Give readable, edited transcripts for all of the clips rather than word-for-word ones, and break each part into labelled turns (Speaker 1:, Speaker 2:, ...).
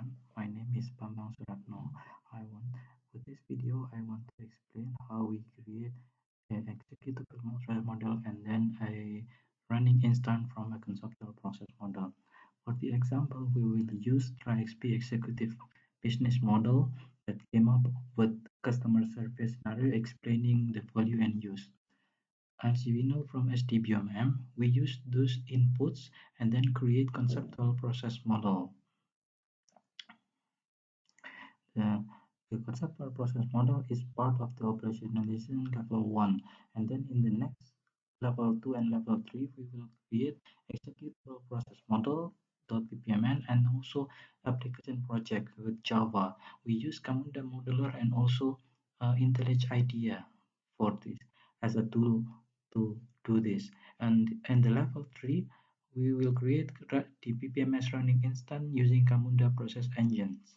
Speaker 1: everyone. My name is Bambang Suratno. With this video, I want to explain how we create an executable model and then a running instance from a conceptual process model. For the example, we will use TraXP executive business model that came up with customer service scenario explaining the value and use. As we know from SDBMOM, we use those inputs and then create conceptual process model. The, the conceptual process model is part of the operationalization level 1, and then in the next level 2 and level 3 we will create executable process model .bpmn and also application project with Java. We use Camunda modular and also IntelliJ IDEA for this as a tool to do this. And in the level 3 we will create the BPMS running instance using Camunda process engines.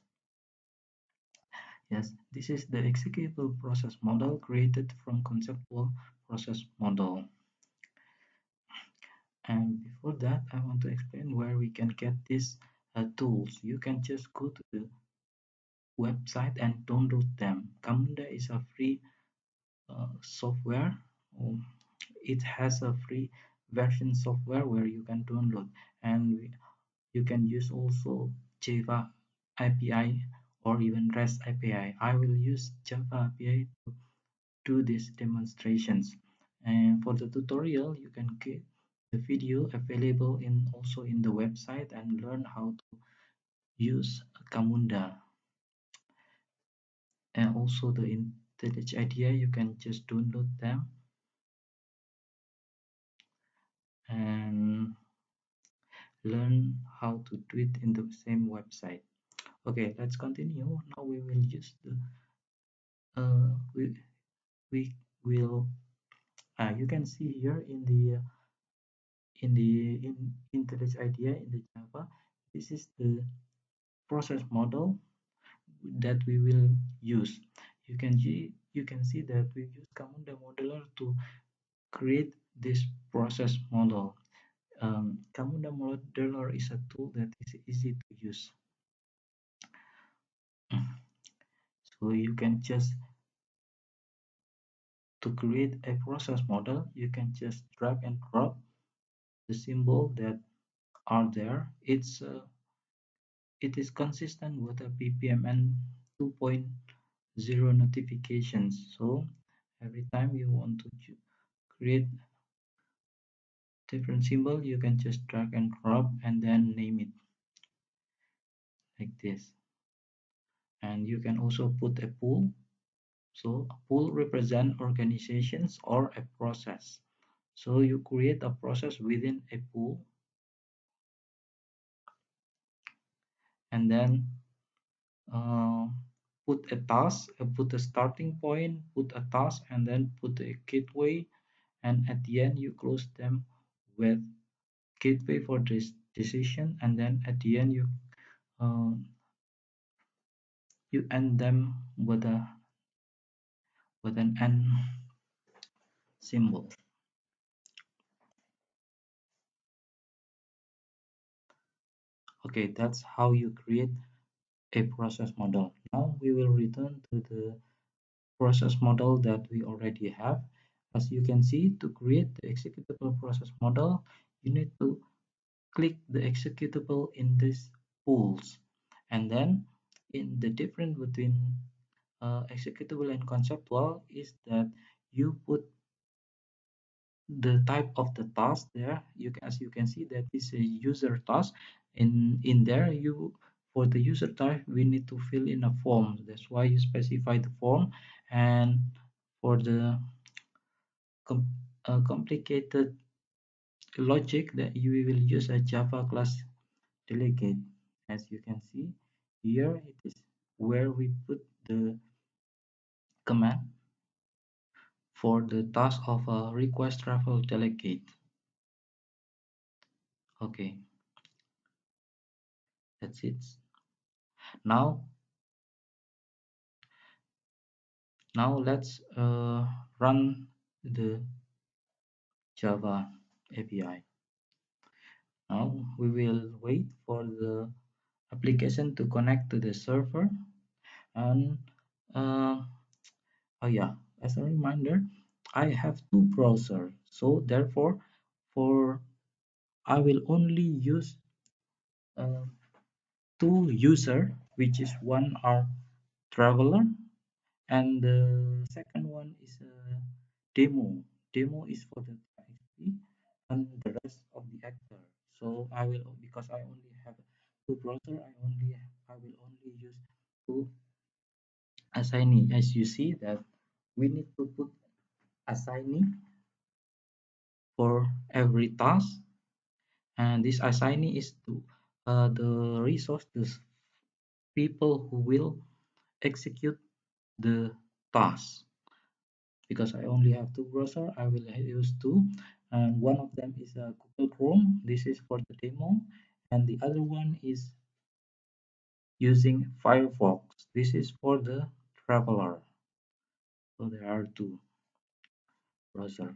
Speaker 1: Yes, this is the executable process model created from conceptual process model. And before that, I want to explain where we can get these tools. You can just go to the website and download them. Camunda is a free software. Um, it has a free version software where you can download, and you can use also Java API or even REST API. I will use Java API to do these demonstrations. And for the tutorial, you can get the video available also in the website and learn how to use Camunda. And also the IntelliJ IDEA, you can just download them and learn how to do it in the same website. Okay, let's continue. Now we will use the we will you can see here in the IntelliJ IDEA in the Java, this is the process model that we will use. You can see that we use Camunda modular to create this process model. Camunda modular is a tool that is easy to use. So you can just to create a process model, you can just drag and drop the symbol that are there. It is consistent with a BPMN 2.0 notifications. So every time you want to create different symbol, you can just drag and drop and then name it like this. And you can also put a pool. So a pool represent organizations or a process. So you create a process within a pool and then uh, put a task, put a starting point, put a task, and then put a gateway, and at the end you close them with gateway for this decision, and then at the end uh, you end them with an end symbol. Okay, that's how you create a process model. Now we will return to the process model that we already have. As you can see, to create the executable process model, you need to click the executable in these pools, and then in the difference between executable and conceptual is that you put the type of the task there. As you can see, that is a user task. In there, you for the user type we need to fill in a form. That's why you specify the form. And for the complicated logic, that you will use a Java class delegate. As you can see here, it is where we put the command for the task of a request travel delegate. Okay, that's it. Now let's run the Java API. Now we will wait for the application to connect to the server. And uh, oh yeah, as a reminder, I have two browsers, so therefore for I will only use uh, two user, which is one are traveler and the second one is a demo. Demo is for the TraXP and the rest of the actor. So I will, because I only have two browser, I will only use two assignee. As you see that we need to put assignee for every task, and this assignee is to the resources people who will execute the task. Because I only have two browser, I will use two, and one of them is Google Chrome. This is for the demo, and the other one is using Firefox. This is for the traveler. So there are two browser.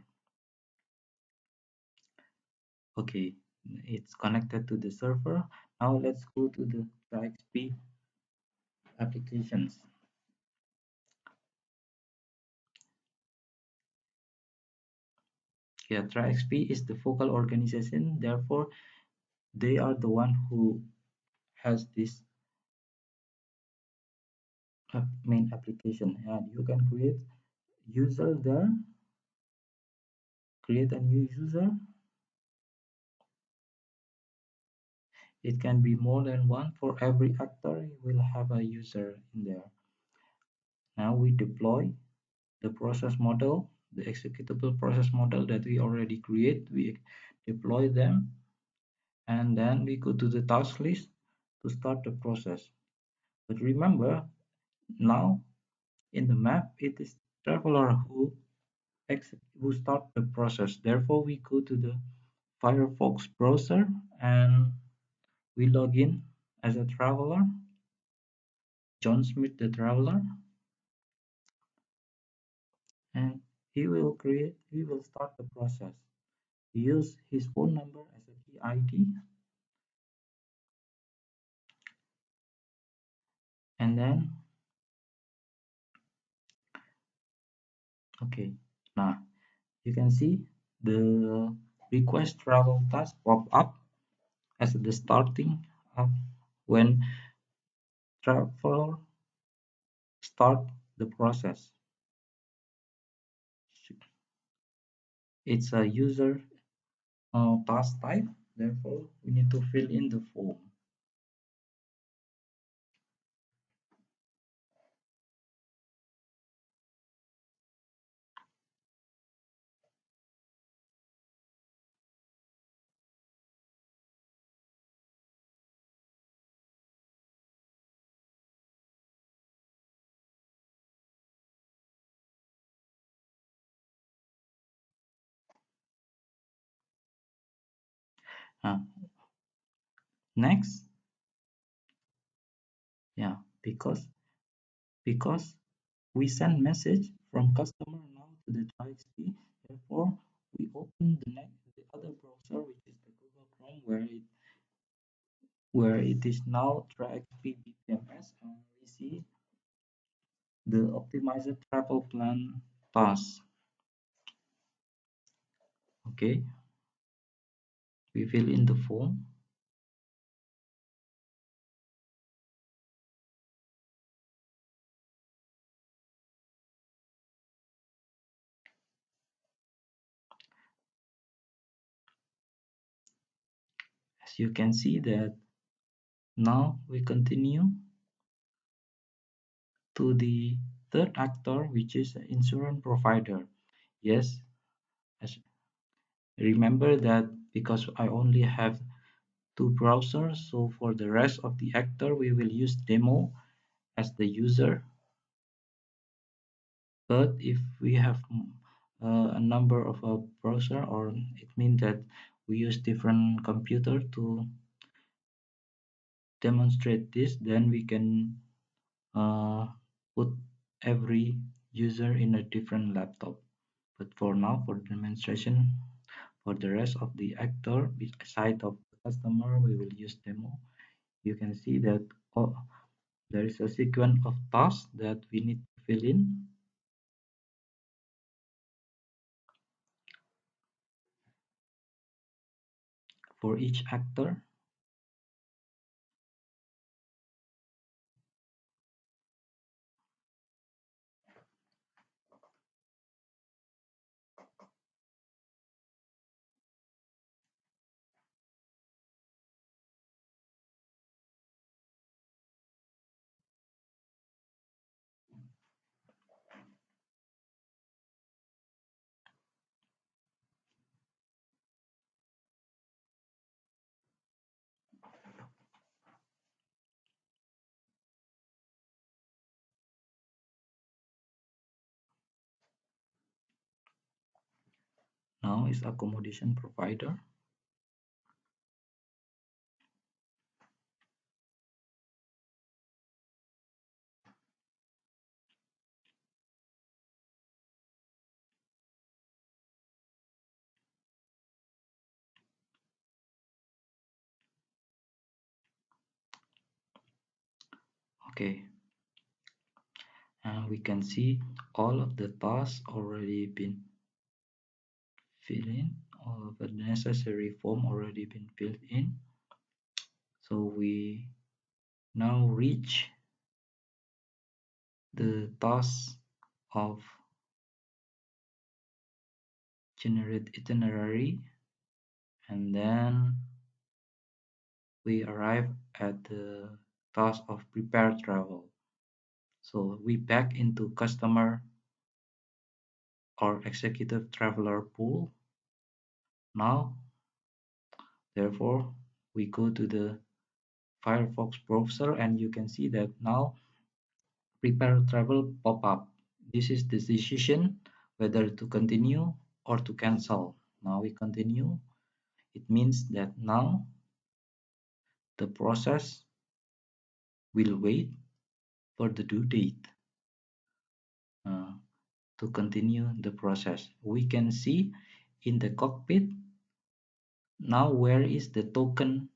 Speaker 1: Okay, it's connected to the server. Now let's go to the TraXP applications. Yeah, TraXP is the focal organization. Therefore, they are the one who has this main application, and you can create user there, create a new user. It can be more than one. For every actor you will have a user in there. Now we deploy the process model, the executable process model that we already create. We deploy them, and then we go to the task list to start the process. But remember, now in the map it is traveler who start the process. Therefore we go to the Firefox browser and we log in as a traveler, John Smith the traveler, and he will start the process. Use his phone number as a key ID, and then okay, now you can see the request travel task pop up as the starting of when traveler start the process. It's a user task type, therefore we need to fill in the form. Uh, Next, yeah, because we send message from customer now to the TraXP. Therefore, we open the other browser, which is the Google Chrome, where it is now TraXP BPMS, and we see the optimizer travel plan task. Okay, we fill in the form. As you can see that now we continue to the third actor, which is the insurance provider. Yes, as remember that because I only have two browsers, so for the rest of the actor we will use demo as the user. But if we have a number of a browser, or it means that we use different computer to demonstrate this, then we can uh, put every user in a different laptop. But for now, for demonstration, for the rest of the actor beside of the customer, we will use demo. You can see that oh, there is a sequence of tasks that we need to fill in for each actor. Now is accommodation provider. Okay, and we can see all of the tasks already been filled in, all of the necessary form already been filled in. So we now reach the task of generate itinerary, and then we arrive at the task of prepare travel. So we back into customer or executive traveler pool. Now, therefore, we go to the Firefox browser and you can see that now prepare travel pop up. This is the decision whether to continue or to cancel. Now we continue. It means that now the process will wait for the due date uh, to continue the process. We can see in the cockpit now where is the token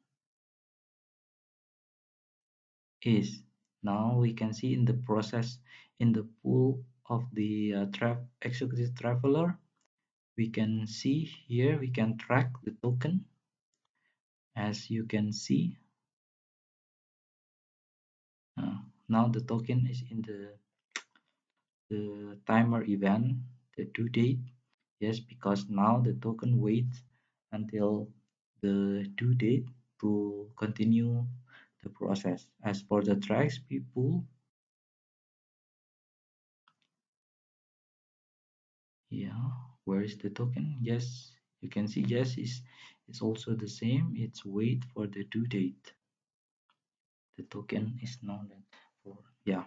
Speaker 1: is. Now we can see in the process in the pool of the executive traveler. We can see here we can track the token. As you can see, uh, now the token is in the timer event, the due date. Yes, because now the token waits until the due date to continue the process. As for the TraXP pool, yeah, where is the token? Yes, you can see yes is it's also the same. It's wait for the due date. The token is known for yeah.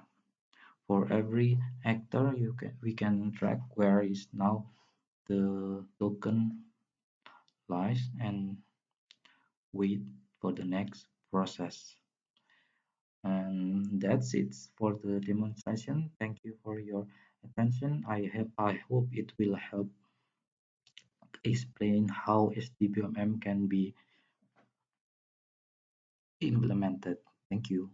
Speaker 1: For every actor we can track where is now the token lies and wait for the next process. And that's it for the demonstration. Thank you for your attention. I hope it will help explain how SDBMM can be implemented. Thank you.